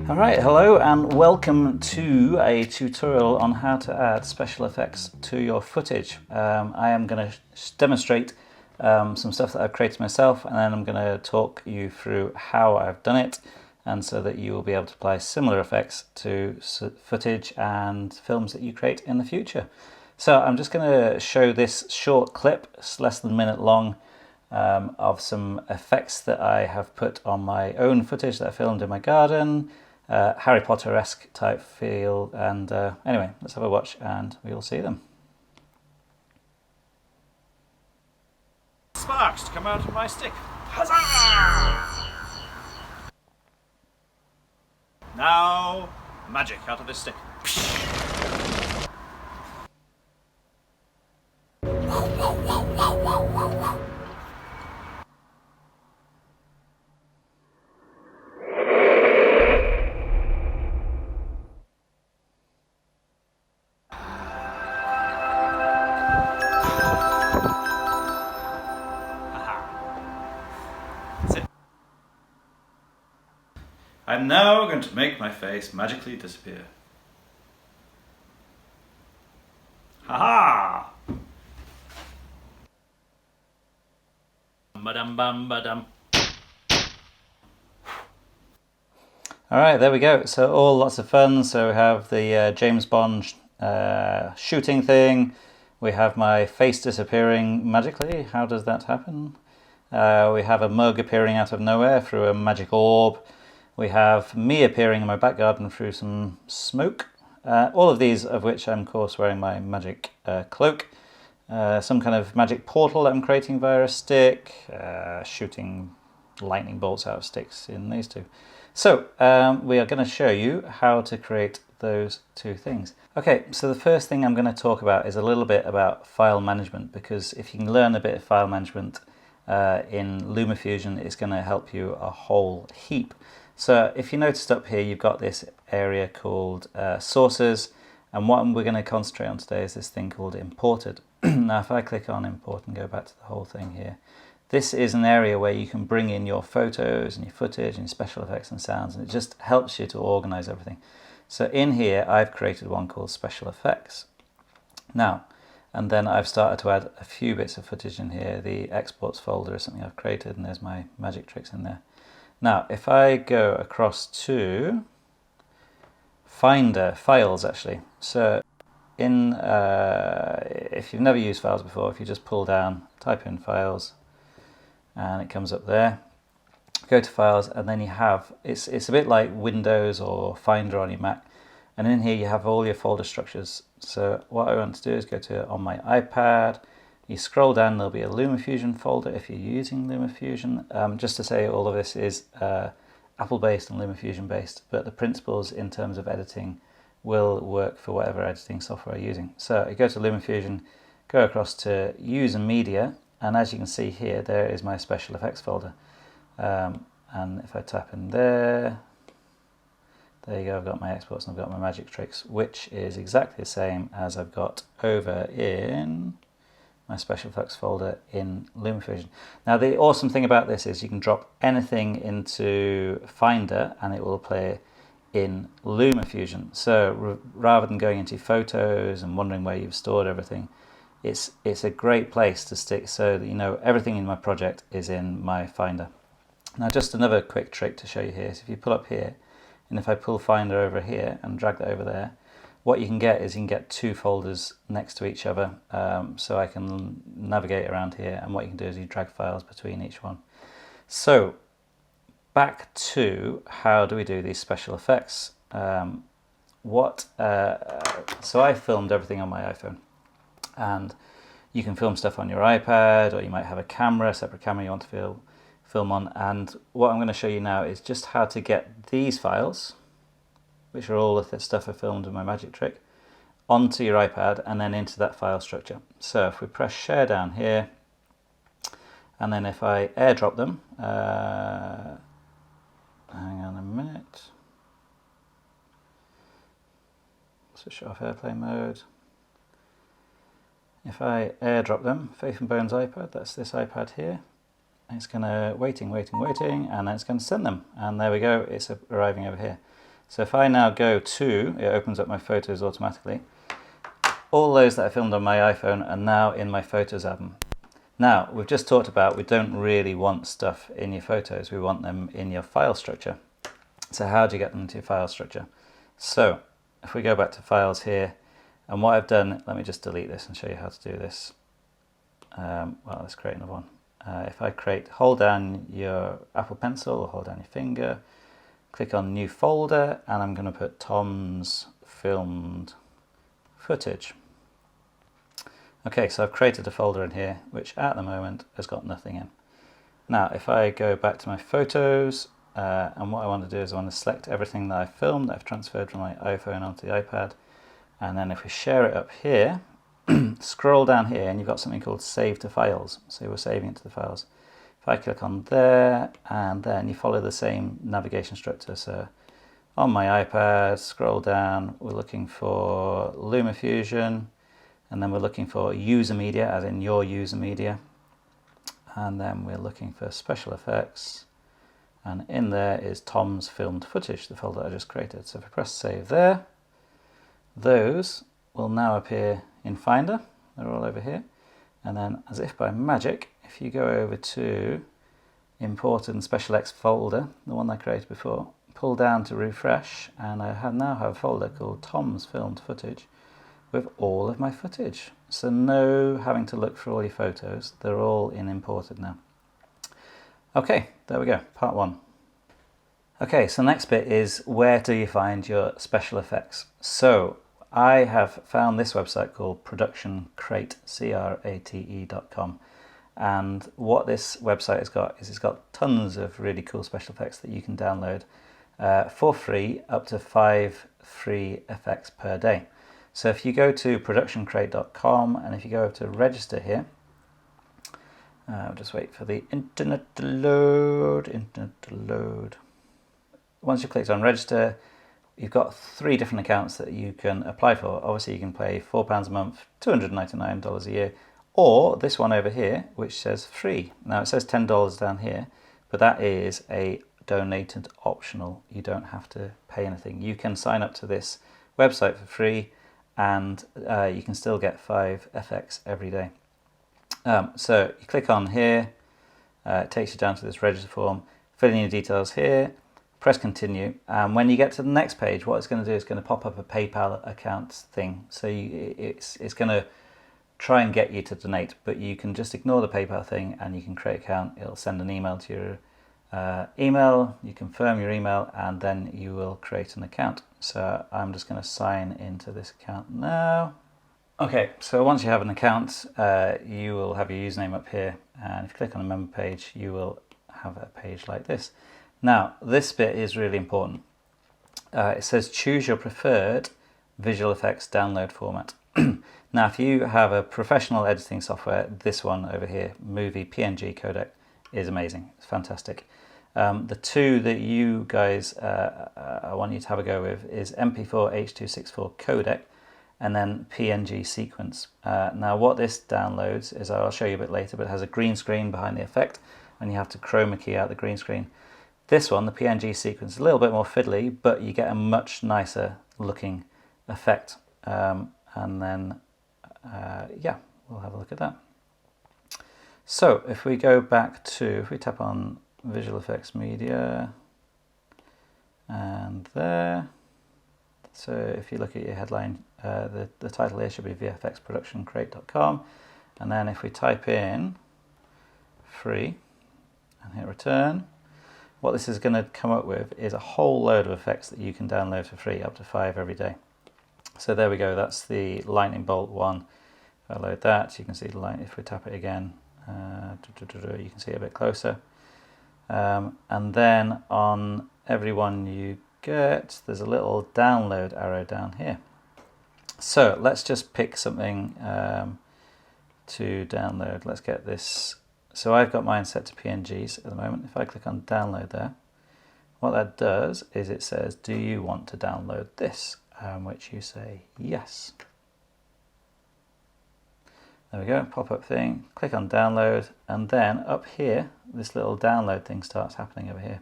Alright, hello and welcome to a tutorial on how to add special effects to your footage. I am going to demonstrate some stuff that I've created myself, and then I'm going to talk you through how I've done it, and so that you will be able to apply similar effects to footage and films that you create in the future. So I'm just going to show this short clip, it's less than a minute long, of some effects that I have put on my own footage that I filmed in my garden. Harry Potter-esque type feel, and anyway, let's have a watch and we'll see them. Sparks to come out of my stick. Huzzah! Now, magic out of this stick. I'm now going to make my face magically disappear. Haha! Ba-dum bum ba-dum. Alright, there we go. So all lots of fun. So we have the James Bond shooting thing. We have my face disappearing magically. How does that happen? We have a mug appearing out of nowhere through a magic orb. We have me appearing in my back garden through some smoke. All of these of which I'm of course wearing my magic cloak. Some kind of magic portal that I'm creating via a stick, shooting lightning bolts out of sticks in these two. So we are going to show you how to create those two things. Okay, so the first thing I'm going to talk about is a little bit about file management, because if you can learn a bit of file management in LumaFusion, it's going to help you a whole heap. So if you noticed up here, you've got this area called sources, and what we're going to concentrate on today is this thing called imported. Now if I click on import and go back to the whole thing here, this is an area where you can bring in your photos and your footage and your special effects and sounds, and it just helps you to organize everything. So in here I've created one called special effects. Now, and then I've started to add a few bits of footage in here. The exports folder is something I've created, and there's my magic tricks in there. Now, if I go across to Finder, Files actually, so in if you've never used Files before, if you just pull down, type in Files, and it comes up there, go to Files, and then you have, it's a bit like Windows or Finder on your Mac, and in here you have all your folder structures. So what I want to do is go to on my iPad. You scroll down, there'll be a LumaFusion folder if you're using LumaFusion. Just to say, all of this is Apple-based and LumaFusion-based, but the principles in terms of editing will work for whatever editing software you're using. So you go to LumaFusion, go across to User Media, and as you can see here, there is my special effects folder. And if I tap in there, there you go, I've got my exports and I've got my magic tricks, which is exactly the same as I've got over in my special effects folder in LumaFusion. Now the awesome thing about this is you can drop anything into Finder and it will play in LumaFusion. So rather than going into photos and wondering where you've stored everything, it's a great place to stick so that you know everything in my project is in my Finder. Now just another quick trick to show you here is if you pull up here, and if I pull Finder over here and drag that over there, what you can get is you can get two folders next to each other, so I can navigate around here, and what you can do is you drag files between each one. So back to how do we do these special effects. So I filmed everything on my iPhone, and you can film stuff on your iPad, or you might have a camera, a separate camera you want to film on, and what I'm going to show you now is just how to get these files, which are all the stuff I filmed with my magic trick, onto your iPad and then into that file structure. So if we press share down here, and then if I airdrop them, hang on a minute, switch off airplane mode. If I airdrop them, Faith and Bones iPad, that's this iPad here, it's going to waiting, and then it's going to send them, and there we go, it's arriving over here. So if I now go to, it opens up my photos automatically. All those that I filmed on my iPhone are now in my Photos album. Now, we've just talked about we don't really want stuff in your photos, we want them in your file structure. So how do you get them into your file structure? So if we go back to files here, and what I've done, let me just delete this and show you how to do this. Well, let's create another one. If I hold down your Apple Pencil or hold down your finger, click on new folder, and I'm going to put Tom's filmed footage. Okay, so I've created a folder in here, which at the moment has got nothing in. Now, if I go back to my photos, and what I want to do is I want to select everything that I've filmed, that I've transferred from my iPhone onto the iPad, and then if we share it up here, scroll down here, and you've got something called Save to Files. So we're saving it to the files. If I click on there, and then you follow the same navigation structure. So on my iPad, scroll down, we're looking for LumaFusion, and then we're looking for user media, as in your user media. And then we're looking for special effects. And in there is Tom's filmed footage, the folder I just created. So if I press save there, those will now appear in Finder. They're all over here. And then as if by magic, if you go over to imported and special X folder, the one I created before, pull down to refresh, and I now have a folder called Tom's filmed footage with all of my footage. So no having to look for all your photos, they're all in imported now. Okay, there we go, part one. Okay, so the next bit is where do you find your special effects? So I have found this website called productioncrate, crate.com. And what this website has got is it's got tons of really cool special effects that you can download for free, up to 5 free effects per day. So if you go to productioncrate.com and if you go over to register here, just wait for the internet to load. Once you've clicked on register, you've got 3 different accounts that you can apply for. Obviously you can pay £4 a month, $299 a year, or this one over here, which says free. Now it says $10 down here, but that is a donated optional. You don't have to pay anything. You can sign up to this website for free, and you can still get 5 FX every day. So you click on here, it takes you down to this register form, fill in your details here, press continue, and when you get to the next page, what it's going to do is going to pop up a PayPal account thing. So it's going to try and get you to donate, but you can just ignore the PayPal thing and you can create an account. It'll send an email to your email, you confirm your email, and then you will create an account. So I'm just going to sign into this account now. Okay, so once you have an account, you will have your username up here, and if you click on the member page, you will have a page like this. Now, this bit is really important. It says choose your preferred visual effects download format. Now, if you have a professional editing software, this one over here, Movie PNG codec, is amazing. It's fantastic. The two that you guys I want you to have a go with is MP4 H.264 codec and then PNG sequence. Now what this downloads is, I'll show you a bit later, but it has a green screen behind the effect and you have to chroma key out the green screen. This one, the PNG sequence, is a little bit more fiddly, but you get a much nicer looking effect. And then, yeah, we'll have a look at that. So if we go back to, if we tap on Visual Effects Media, and there, so if you look at your headline, the title here should be vfxproductioncrate.com, and then if we type in free and hit return, what this is going to come up with is a whole load of effects that you can download for free, up to 5 every day. So there we go, that's the lightning bolt one. If I load that, you can see the light. If we tap it again, you can see it a bit closer. And then on every one you get, there's a little download arrow down here. So let's just pick something to download. Let's get this. So I've got mine set to PNGs at the moment. If I click on download there, what that does is it says, do you want to download this? Which you say yes. There we go, pop-up thing, click on download, and then up here, this little download thing starts happening over here.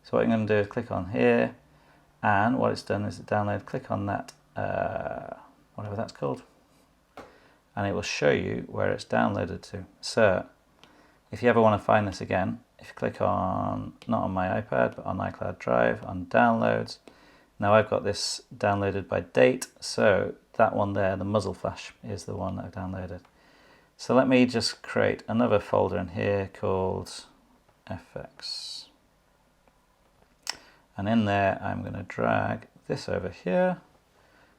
So what I'm going to do is click on here, And what it's done is it download, click on that, whatever that's called, and it will show you where it's downloaded to. So if you ever want to find this again, if you click on, not on my iPad, but on iCloud Drive, on downloads, now I've got this downloaded by date, so that one there, the muzzle flash, is the one that I've downloaded. So let me just create another folder in here called FX. And in there, I'm going to drag this over here.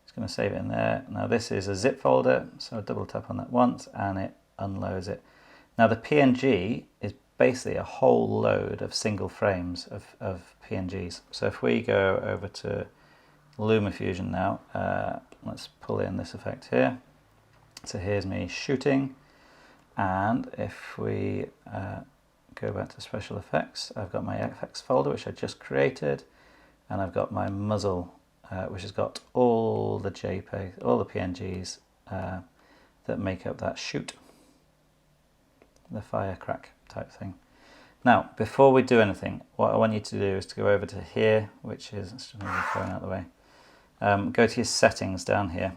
It's going to save it in there. Now this is a zip folder, so I double tap on that once and it unloads it. Now the PNG is basically a whole load of single frames of PNGs. So if we go over to LumaFusion now, let's pull in this effect here. So here's me shooting, and if we go back to special effects, I've got my FX folder which I just created, and I've got my muzzle which has got all the JPEG, all the PNGs that make up that shoot, the firecrack type thing. Now before we do anything, what I want you to do is to go over to here, which is, let's just move the phone out of the way, go to your settings down here,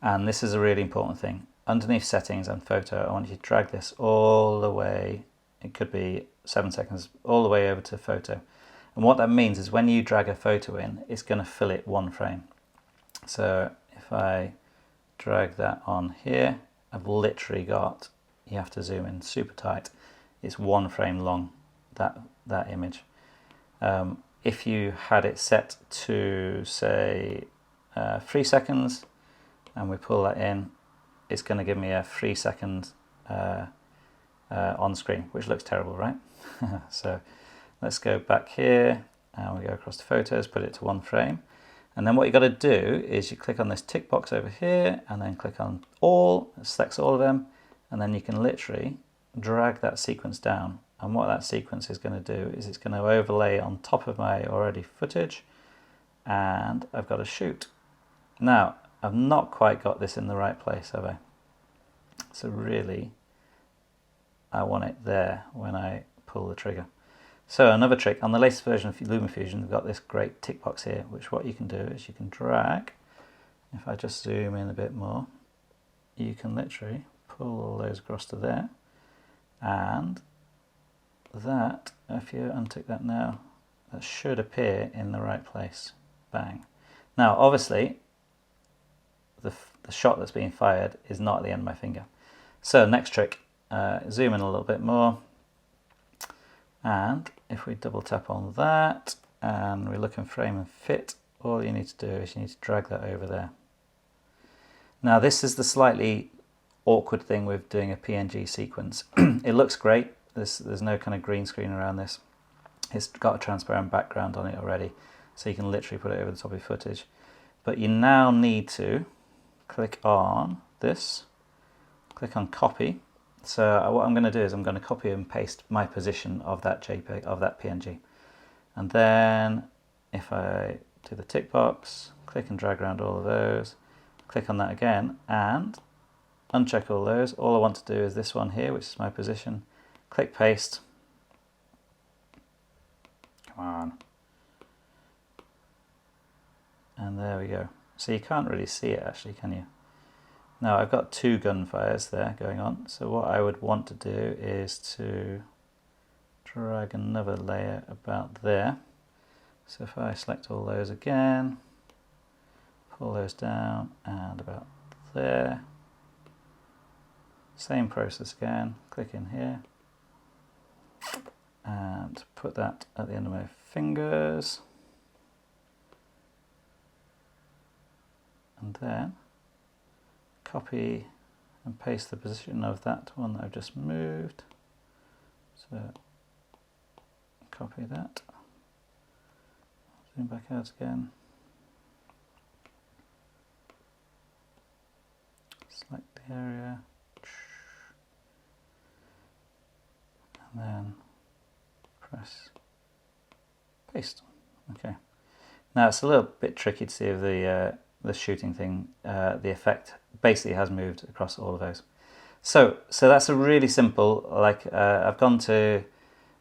and this is a really important thing. Underneath settings and photo, I want you to drag this all the way, it could be 7 seconds, all the way over to photo. And what that means is when you drag a photo in, it's going to fill it one frame. So if I drag that on here, I've literally got, you have to zoom in super tight, it's one frame long, that image. If you had it set to say 3 seconds, and we pull that in, it's going to give me a 3 second on screen, which looks terrible, right? So let's go back here and we go across to photos, put it to one frame. And then what you got to do is you click on this tick box over here and then click on all, it selects all of them, and then you can literally drag that sequence down. And what that sequence is going to do is it's going to overlay on top of my already footage, and I've got a shoot. Now I've not quite got this in the right place, have I? So really, I want it there when I pull the trigger. So another trick, on the latest version of LumaFusion, we've got this great tick box here, which what you can do is you can drag. If I just zoom in a bit more, you can literally pull all those across to there, and that, if you untick that now, that should appear in the right place. Bang. Now obviously, the shot that's being fired is not at the end of my finger. So next trick, zoom in a little bit more, and if we double tap on that and we look in frame and fit, all you need to do is you need to drag that over there. Now this is the slightly awkward thing with doing a PNG sequence. It looks great, there's no kind of green screen around this, it's got a transparent background on it already, so you can literally put it over the top of your footage. But you now need to click on this, click on copy. So what I'm going to do is I'm going to copy and paste my position of that JPEG, of that PNG. And then if I do the tick box, click and drag around all of those, click on that again and uncheck all those. All I want to do is this one here, which is my position. Click paste. Come on. And there we go. So you can't really see it actually, can you? Now I've got two gunfires there going on, so what I would want to do is to drag another layer about there. So if I select all those again, pull those down and about there, same process again, click in here and put that at the end of my fingers, and then copy and paste the position of that one that I've just moved. So copy that, zoom back out again, select the area, and then press paste. Okay. Now it's a little bit tricky to see if the shooting thing, the effect basically has moved across all of those. So that's a really simple, like I've gone to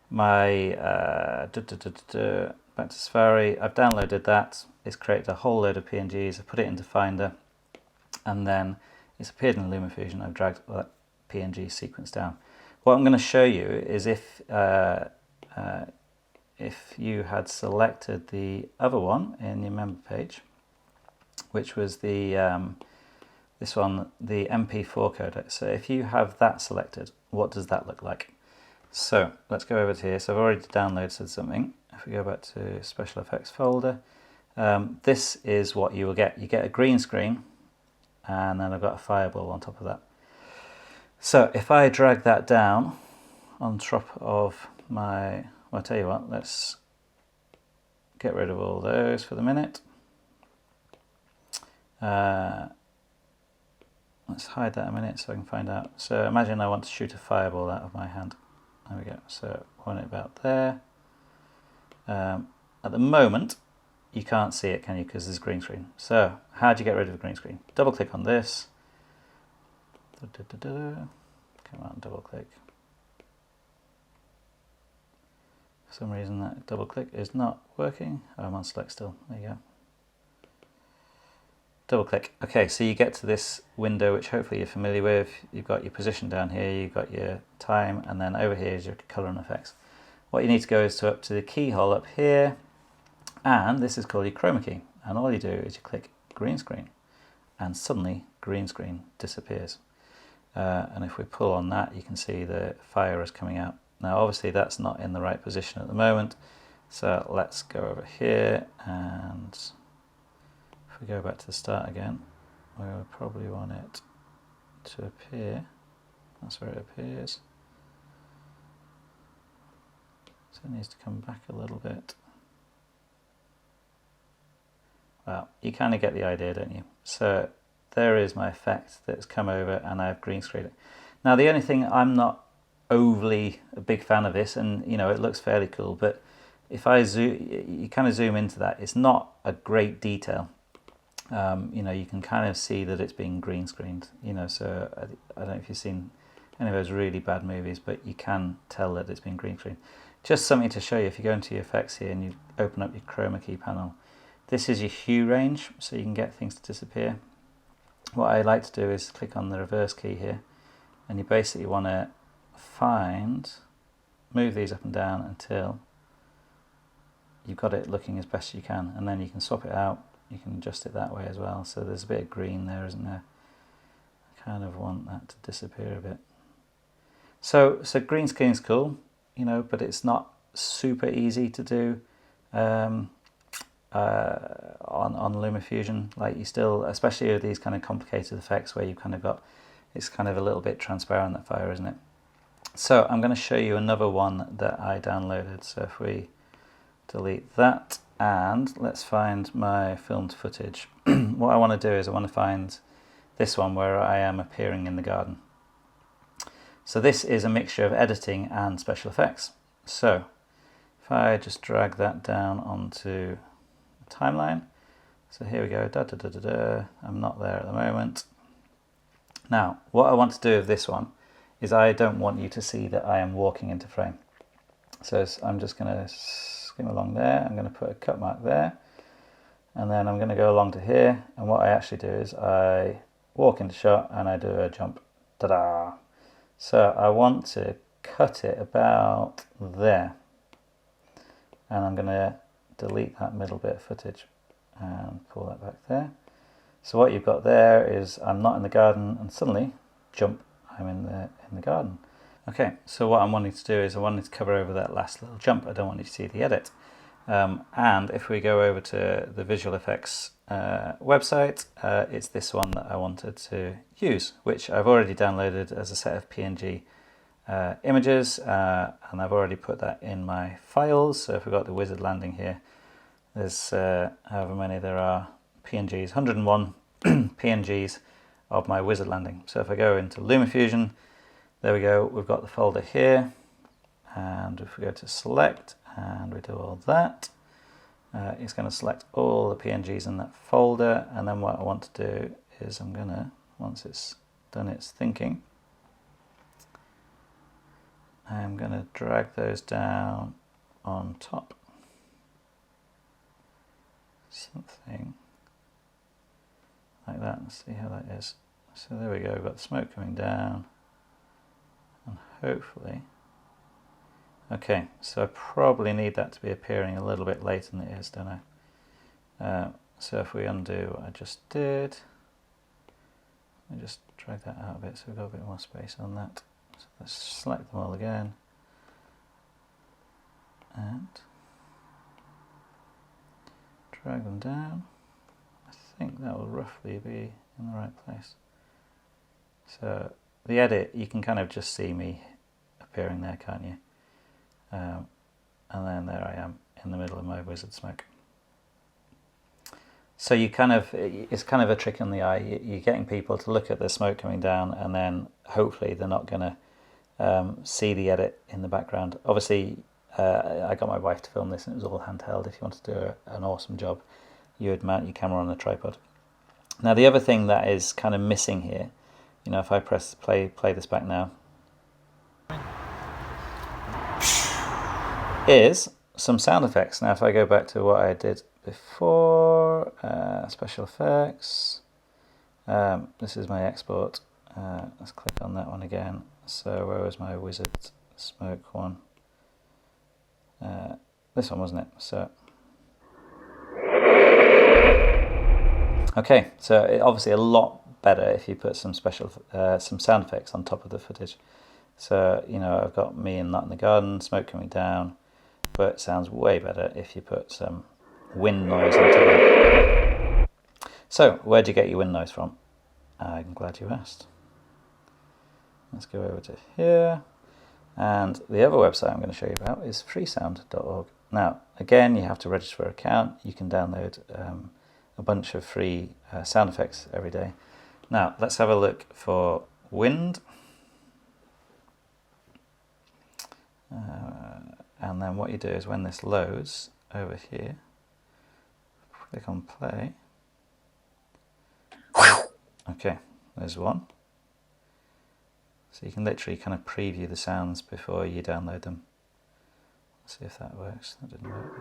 my back to Safari. I've downloaded that. It's created a whole load of PNGs. I've put it into Finder, and then it's appeared in LumaFusion. I've dragged that PNG sequence down. What I'm going to show you is if you had selected the other one in your member page, which was the this one, the MP4 codec. So if you have that selected, what does that look like? So let's go over to here. So I've already downloaded something. If we go back to Special Effects folder, this is what you will get. You get a green screen, and then I've got a fireball on top of that. So if I drag that down on top of my, well, I'll tell you what, let's get rid of all those for the minute. Let's hide that a minute so I can find out. So imagine I want to shoot a fireball out of my hand. There we go. So I want it about there. At the moment, you can't see it, can you? Because there's a green screen. So how do you get rid of a green screen? Double click on this. Come on, double click. For some reason that double click is not working. Oh, I'm on select still. There you go. Double click. Okay, so you get to this window, which hopefully you're familiar with. You've got your position down here, you've got your time, and then over here is your color and effects. What you need to go is up to the keyhole up here, and this is called your chroma key. And all you do is you click green screen, and suddenly green screen disappears. And if we pull on that, you can see the fire is coming out. Now obviously that's not in the right position at the moment, so let's go over here, and if we go back to the start again, we will probably want it to appear. That's where it appears. So it needs to come back a little bit. Well, you kind of get the idea, don't you? So there is my effect that's come over, and I've green screened it. Now the only thing, I'm not overly a big fan of this, and you know it looks fairly cool, but if I zoom, you kind of zoom into that, it's not a great detail. You know, you can kind of see that it's being green screened, you know, so I don't know if you've seen any of those really bad movies, but you can tell that it's been green screened. Just something to show you, if you go into your effects here and you open up your chroma key panel, this is your hue range, so you can get things to disappear. What I like to do is click on the reverse key here, and you basically want to move these up and down until you've got it looking as best you can, and then you can swap it out. You can adjust it that way as well. So there's a bit of green there, isn't there? I kind of want that to disappear a bit. So green screen's cool, you know, but it's not super easy to do on LumaFusion. Like you still, especially with these kind of complicated effects where you've kind of got, it's kind of a little bit transparent, that fire, isn't it? So I'm going to show you another one that I downloaded. So if we delete that, and let's find my filmed footage. What I want to do is I want to find this one where I am appearing in the garden. So this is a mixture of editing and special effects. So if I just drag that down onto the timeline, so here we go, I'm not there at the moment. Now what I want to do with this one is I don't want you to see that I am walking into frame. So I'm just going to skim along there, I'm going to put a cut mark there, and then I'm going to go along to here, and what I actually do is I walk into shot and I do a jump. Ta-da! So I want to cut it about there, and I'm going to delete that middle bit of footage and pull that back there. So what you've got there is I'm not in the garden, and suddenly, jump, I'm in the garden. Okay, so what I'm wanting to do is I wanted to cover over that last little jump. I don't want you to see the edit. And if we go over to the visual effects website, it's this one that I wanted to use, which I've already downloaded as a set of PNG images, and I've already put that in my files. So if we've got the wizard landing here, there's however many there are PNGs, 101 PNGs of my wizard landing. So if I go into LumaFusion, there we go, we've got the folder here, and if we go to select and we do all that, it's going to select all the PNGs in that folder, and then what I want to do is I'm going to, once it's done its thinking, I'm going to drag those down on top. something like that. Let's see how that is. So there we go, we've got the smoke coming down, and hopefully, okay, so I probably need that to be appearing a little bit later than it is, don't I? So if we undo what I just did, I just drag that out a bit so we've got a bit more space on that. So let's select them all again, and drag them down. I think that will roughly be in the right place. So the edit, you can kind of just see me appearing there, can't you? And then there I am in the middle of my wizard smoke. So you kind of, it's kind of a trick on the eye. You're getting people to look at the smoke coming down, and then hopefully they're not going to see the edit in the background. Obviously, I got my wife to film this, and it was all handheld. If you want to do an awesome job, you would mount your camera on a tripod. Now, the other thing that is kind of missing here, you know, if I press play this back now, is some sound effects. Now, if I go back to what I did before, special effects, this is my export. Let's click on that one again. So where was my wizard smoke one? This one, wasn't it? So okay, so obviously a lot better if you put some special some sound effects on top of the footage. So, you know, I've got me and Not in the Garden, smoke coming down, but it sounds way better if you put some wind noise on top of it. So, where do you get your wind noise from? I'm glad you asked. Let's go over to here, and the other website I'm going to show you about is freesound.org. Now, again, you have to register for an account. You can download a bunch of free sound effects every day. Now, let's have a look for wind. And then what you do is when this loads over here, click on play. Okay, there's one. So you can literally kind of preview the sounds before you download them. Let's see if that works. That didn't work.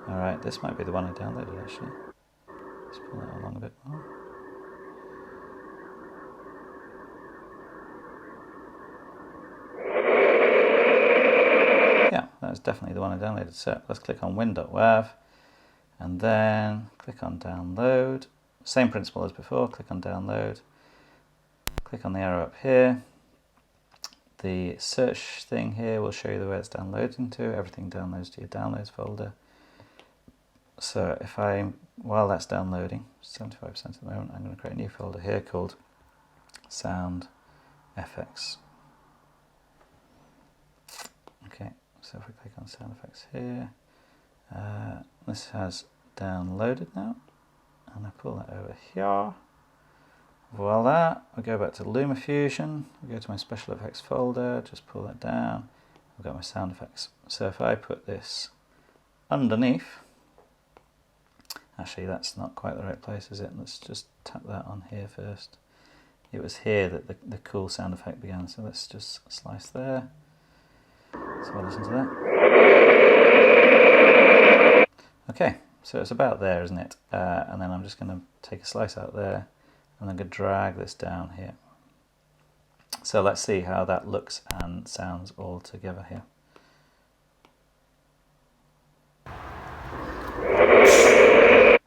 Alright, this might be the one I downloaded actually. Let's pull that along a bit more. Yeah, that's definitely the one I downloaded. So let's click on win.wav and then click on download. Same principle as before, click on download. Click on the arrow up here. The search thing here will show you where it's downloading to. Everything downloads to your downloads folder. So if while that's downloading, 75% at the moment, I'm going to create a new folder here called Sound FX. Okay, so if we click on Sound Effects here, this has downloaded now, and I pull that over here. Voila, we go back to LumaFusion, we go to my special effects folder, just pull that down, I've got my sound effects. So if I put this underneath, actually that's not quite the right place, is it? Let's just tap that on here first. It was here that the cool sound effect began, so let's just slice there. So I'll listen to that. Okay, so it's about there, isn't it? And then I'm just going to take a slice out there, and I'm going to drag this down here. So let's see how that looks and sounds all together here.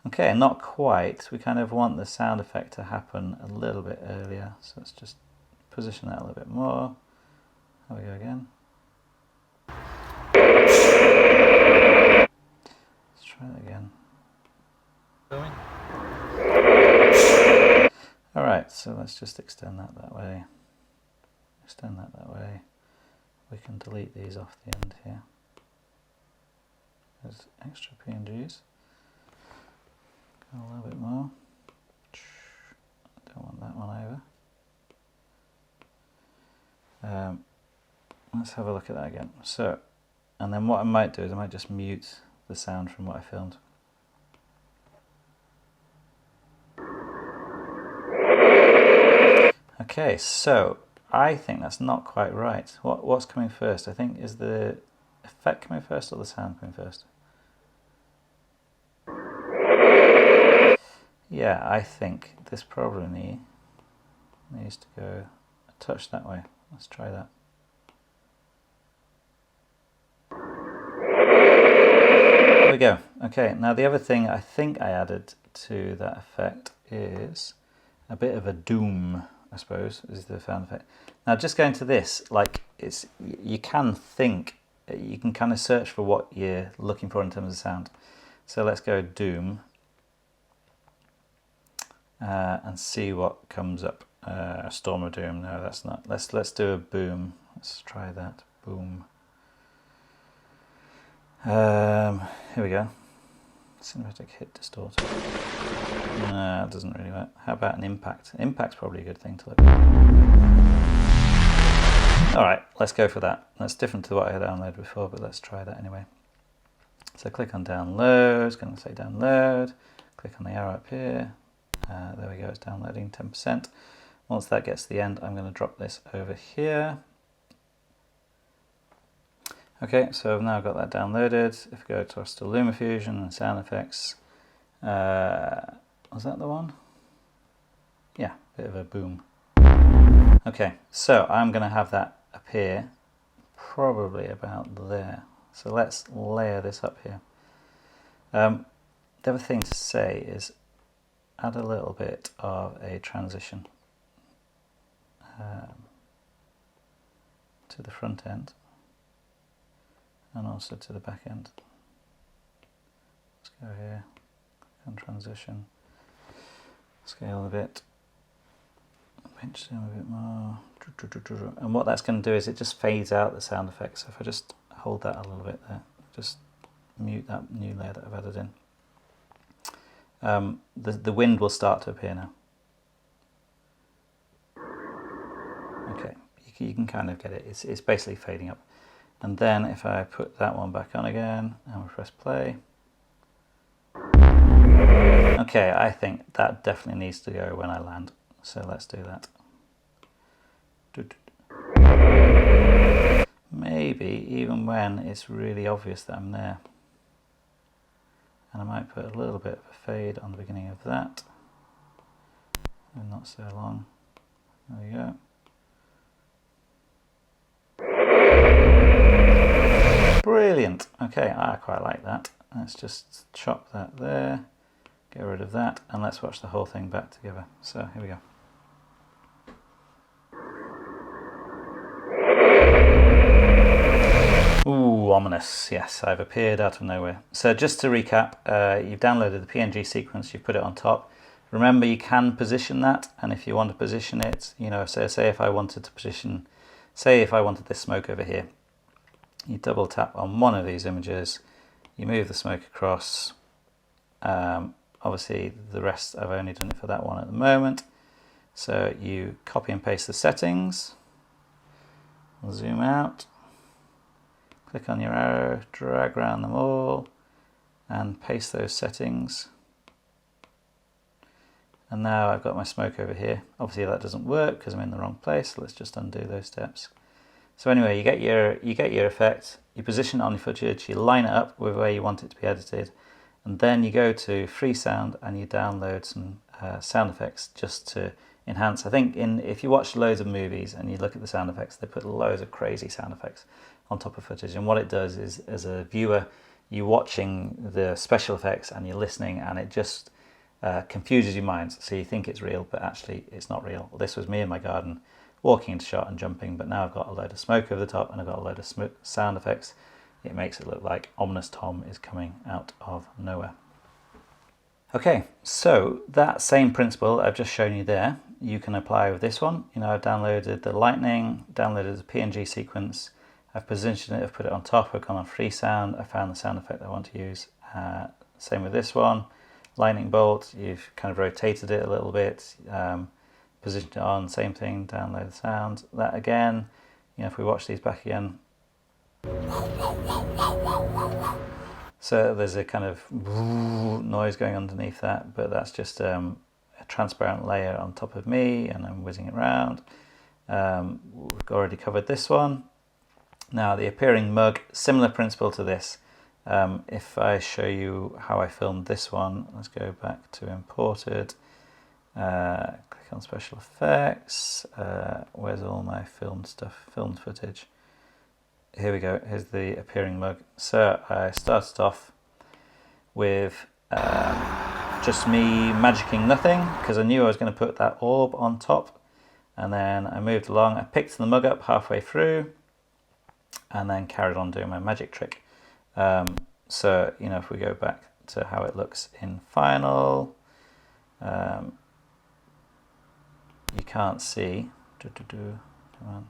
Okay, not quite. We kind of want the sound effect to happen a little bit earlier. So let's just position that a little bit more. There we go again. Let's try that again. Alright, so let's just extend that way. Extend that way. We can delete these off the end here. There's extra PNGs. Go a little bit more. I don't want that one over. Let's have a look at that again. So, and then what I might do is I might just mute the sound from what I filmed. Okay, so I think that's not quite right. What's coming first? I think is the effect coming first or the sound coming first? Yeah, I think this probably needs to go a touch that way. Let's try that. There we go. Okay, now the other thing I think I added to that effect is a bit of a doom, I suppose, is the sound effect. Now just going to this, like you can think, you can kind of search for what you're looking for in terms of sound. So let's go doom and see what comes up. Storm of doom. No, that's not. Let's do a boom. Let's try that. Boom. Here we go. Cinematic hit distorted. No, it doesn't really work. How about an impact? Impact's probably a good thing to look at. Alright, let's go for that. That's different to what I had downloaded before, but let's try that anyway. So click on download, it's going to say download. Click on the arrow up here. There we go, it's downloading 10%. Once that gets to the end, I'm going to drop this over here. Okay, so I've now got that downloaded. If we go to our still LumaFusion and sound effects, was that the one? Yeah, bit of a boom. Okay, so I'm going to have that appear probably about there. So let's layer this up here. The other thing to say is add a little bit of a transition to the front end and also to the back end. Let's go here, click on transition, scale a bit, pinch down a bit more, and what that's going to do is it just fades out the sound effects. So if I just hold that a little bit there, just mute that new layer that I've added in. The wind will start to appear now. Okay, you can kind of get it. It's basically fading up. And then if I put that one back on again and we press play. Okay, I think that definitely needs to go when I land. So let's do that. Maybe even when it's really obvious that I'm there. And I might put a little bit of a fade on the beginning of that. And not so long. There we go. Brilliant. Okay, I quite like that. Let's just chop that there, get rid of that, and let's watch the whole thing back together. So here we go. Ooh, ominous. Yes, I've appeared out of nowhere. So just to recap, you've downloaded the PNG sequence, you've put it on top. Remember, you can position that, and if you want to position it, you know, so say if I wanted to position, say if I wanted this smoke over here, you double tap on one of these images, you move the smoke across. Obviously the rest I've only done it for that one at the moment. So you copy and paste the settings, zoom out, click on your arrow, drag around them all and paste those settings. And now I've got my smoke over here. Obviously that doesn't work because I'm in the wrong place. So let's just undo those steps. So anyway, you get your effect, you position it on your footage, you line it up with where you want it to be edited, and then you go to free sound and you download some sound effects just to enhance. I think if you watch loads of movies and you look at the sound effects, they put loads of crazy sound effects on top of footage, and what it does is, as a viewer, you're watching the special effects and you're listening, and it just confuses your mind. So you think it's real, but actually it's not real. This was me in my garden walking into shot and jumping, but now I've got a load of smoke over the top and I've got a load of sound effects. It makes it look like Ominous Tom is coming out of nowhere. Okay, so that same principle I've just shown you there, you can apply with this one. You know, I've downloaded the lightning, downloaded the PNG sequence, I've positioned it, I've put it on top, I've gone on free sound, I found the sound effect I want to use. Same with this one, lightning bolt, you've kind of rotated it a little bit, position it on, same thing, download the sound. That again, you know, if we watch these back again, so there's a kind of noise going underneath that, but that's just a transparent layer on top of me, and I'm whizzing it around. We've already covered this one. Now the appearing mug, similar principle to this. If I show you how I filmed this one, let's go back to imported, click on special effects, where's all my filmed stuff, filmed footage. Here we go, here's the appearing mug. So I started off with just me magicking nothing, because I knew I was going to put that orb on top, and then I moved along, I picked the mug up halfway through, and then carried on doing my magic trick. So, you know, if we go back to how it looks in final, you can't see come on,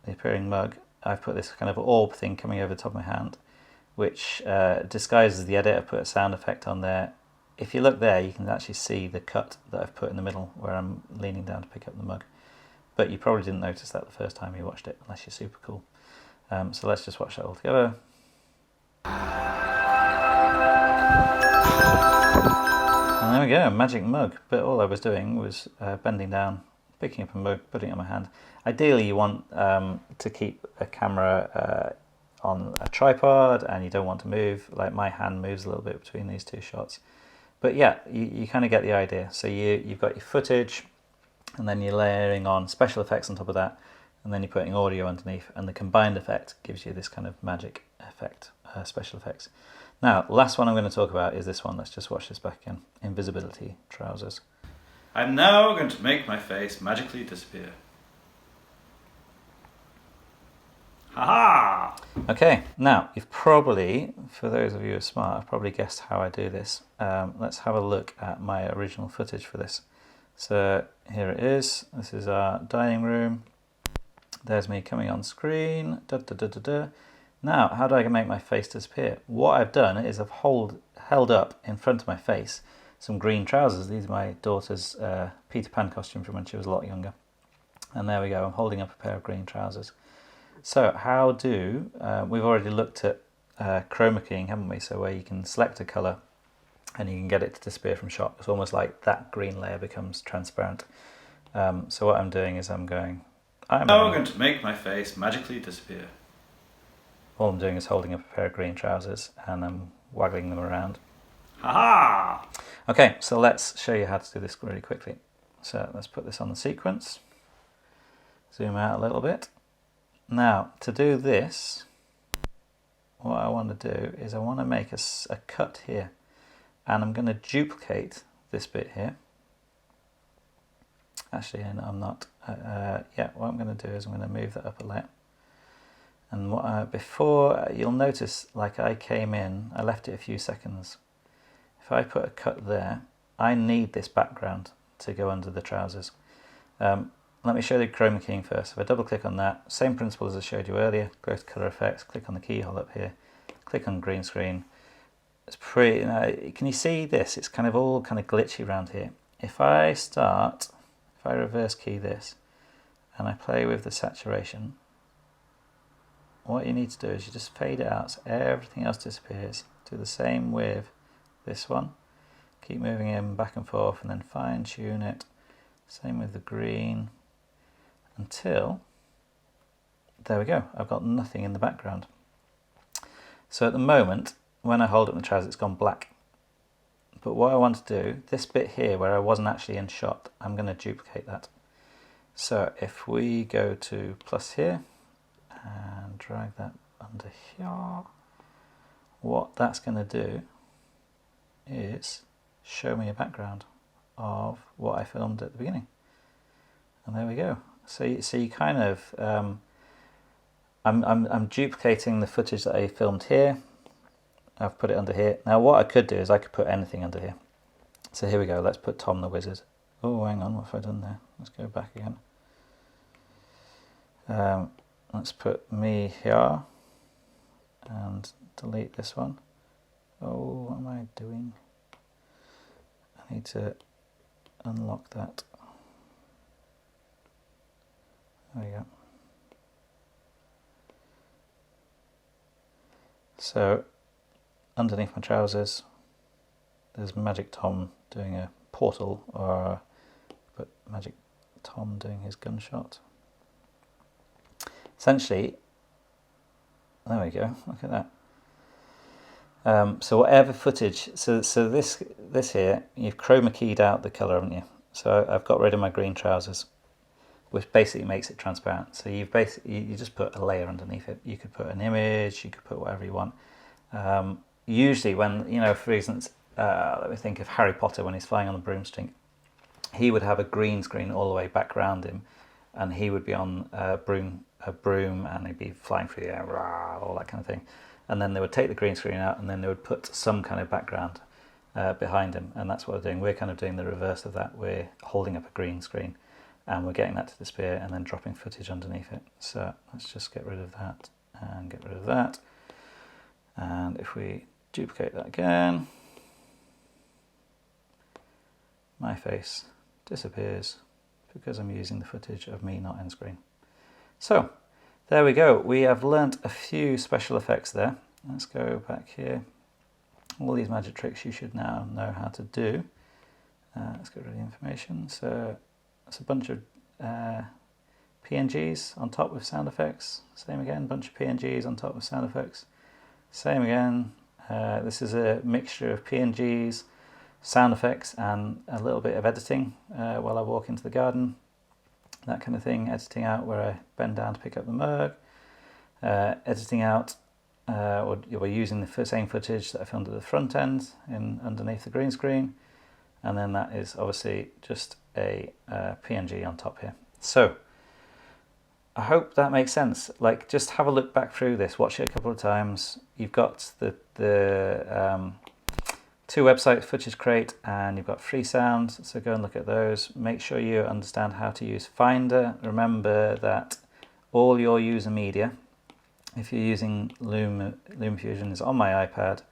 the appearing mug. I've put this kind of orb thing coming over the top of my hand, which disguises the edit. I put a sound effect on there. If you look there, you can actually see the cut that I've put in the middle where I'm leaning down to pick up the mug. But you probably didn't notice that the first time you watched it, unless you're super cool. So let's just watch that all together. And there we go, magic mug. But all I was doing was bending down, picking up a mug, putting it on my hand. Ideally, you want to keep a camera on a tripod, and you don't want to move. Like my hand moves a little bit between these two shots. But yeah, you kind of get the idea. So you've got your footage, and then you're layering on special effects on top of that, and then you're putting audio underneath, and the combined effect gives you this kind of magic effect, special effects. Now, last one I'm going to talk about is this one. Let's just watch this back again. Invisibility trousers. I'm now going to make my face magically disappear. Haha! Okay, now you've probably, for those of you who are smart, have probably guessed how I do this. Let's have a look at my original footage for this. So here it is. This is our dining room. There's me coming on screen. Da, da, da, da, da. Now, how do I make my face disappear? What I've done is I've held up in front of my face some green trousers. These are my daughter's Peter Pan costume from when she was a lot younger. And there we go, I'm holding up a pair of green trousers. So how do, we've already looked at chroma keying, haven't we? So where you can select a colour and you can get it to disappear from shot. It's almost like that green layer becomes transparent. So what I'm doing is I'm now going to make my face magically disappear. All I'm doing is holding up a pair of green trousers and I'm waggling them around. Haha! Okay, so let's show you how to do this really quickly. So let's put this on the sequence. Zoom out a little bit. Now, to do this, what I want to do is I want to make a cut here. And I'm going to duplicate this bit here. Actually, no, I'm not. Yeah, what I'm going to do is I'm going to move that up a layer. And before, you'll notice, like I came in, I left it a few seconds. If I put a cut there, I need this background to go under the trousers. Let me show you the chroma keying first. If I double click on that, same principle as I showed you earlier, go to color effects, click on the keyhole up here, click on green screen. It's pretty, can you see this? It's kind of all kind of glitchy around here. If I reverse key this and I play with the saturation, what you need to do is you just fade it out so everything else disappears. Do the same with this one. Keep moving in back and forth and then fine tune it. Same with the green until, there we go, I've got nothing in the background. So at the moment, when I hold up the trousers, it's gone black. But what I want to do, this bit here where I wasn't actually in shot, I'm going to duplicate that. So if we go to plus here and drag that under here, what that's going to do is show me a background of what I filmed at the beginning. And there we go. So you kind of, I'm duplicating the footage that I filmed here. I've put it under here. Now what I could do is I could put anything under here. So here we go, let's put Tom the Wizard. Oh, hang on, what have I done there? Let's go back again. Let's put me here and delete this one. Oh, what am I doing? I need to unlock that. There we go. So underneath my trousers, there's Magic Tom doing a portal, or put Magic Tom doing his gunshot. Essentially, There we go, look at that. So whatever footage, so this here, you've chroma keyed out the colour, haven't you? So I've got rid of my green trousers, which basically makes it transparent. So you just put a layer underneath it. You could put an image, you could put whatever you want. Usually when, you know, for instance, let me think of Harry Potter when he's flying on the broomstick, he would have a green screen all the way back around him, and he would be on a broom, and he'd be flying through the air, rah, all that kind of thing. And then they would take the green screen out, and then they would put some kind of background behind him, and that's what we're doing. We're kind of doing the reverse of that. We're holding up a green screen, and we're getting that to disappear, and then dropping footage underneath it. So let's just get rid of that, and get rid of that. And if we duplicate that again, my face disappears because I'm using the footage of me not in screen. So there we go. We have learnt a few special effects there. Let's go back here. All these magic tricks you should now know how to do. Let's get rid of the information. So it's a bunch of PNGs on top with sound effects. Same again, bunch of PNGs on top with sound effects. Same again. This is a mixture of PNGs, sound effects, and a little bit of editing while I walk into the garden. That kind of thing. Editing out where I bend down to pick up the mug. Editing out, or we're using the same footage that I filmed at the front end underneath the green screen. And then that is obviously just a PNG on top here. So I hope that makes sense. Like, just have a look back through this, watch it a couple of times. You've got the two websites, Footage Crate, and you've got free sound, so go and look at those. Make sure you understand how to use Finder. Remember that all your user media, if you're using LumaFusion, is on my iPad.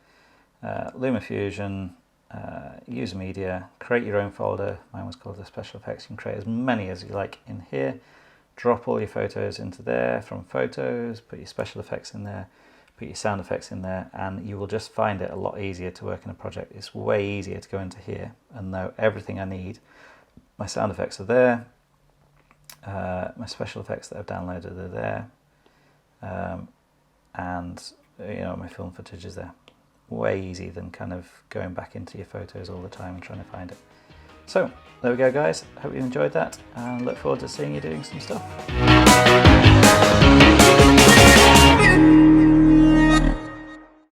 LumaFusion, user media, create your own folder. Mine was called the special effects. You can create as many as you like in here. Drop all your photos into there from photos, put your special effects in there, put your sound effects in there, and you will just find it a lot easier to work in a project. It's way easier to go into here and know everything I need. My sound effects are there, my special effects that I've downloaded are there, and you know, my film footage is there. Way easier than kind of going back into your photos all the time and trying to find it. So there we go, guys. Hope you enjoyed that, and look forward to seeing you doing some stuff.